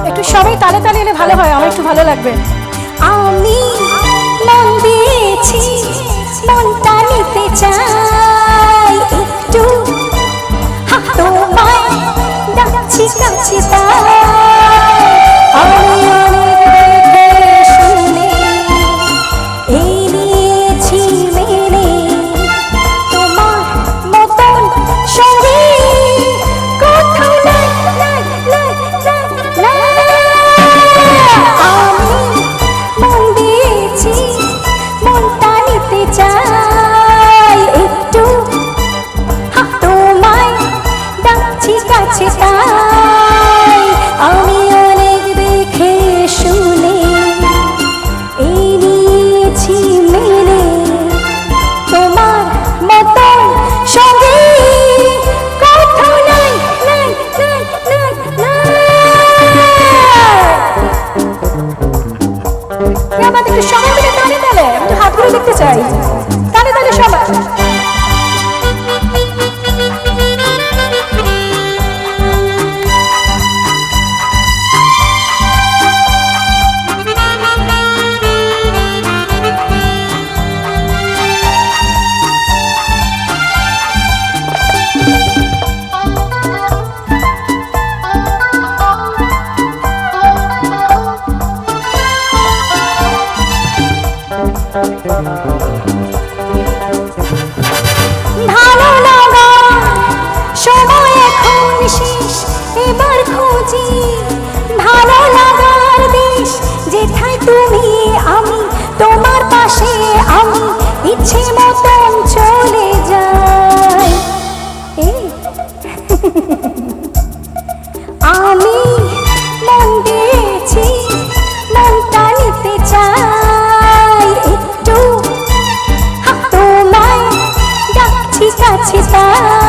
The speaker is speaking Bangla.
একটু সবাই তালে তালে এলে ভালো হয়, আমার একটু ভালো লাগবে। আমি মন দিয়েছি, মনটা নিতে চাই একটু, তোমায় ডাকছি কাছে তাই। আমি অনেক শুনে এই নিয়েছি মেনে, তোমার মতন সঙ্গী কোথাও নাই, নাই, নাই, নাই, নাই। আমি মন দিয়েছি, মনটা নিতে চাই একটু, তোমায় ডাকছি কাছে তাই। আমি অনেক দেখে শুনে এই নিয়েছি মেনে, তোমার মতন সঙ্গী কোথাও নাই, নাই, নাই, নাই, নাই। আমাদের একটু সবাই মিলে তালে তালে, আমি একটু হাত ধরে দেখতে চাই, তালে তালে সবাই। ভালো লাগা সময় এখন শেষ, এবার খুঁজি ভালো লাগার দেশ, যেথায় তুমি আমি, তোমার পাশে আমি, ইচ্ছে মতন চলে যাই। আমি মন দিয়েছি, মনটা নিতে চাই একটু, তোমায় ডাকছি কাছে তাই।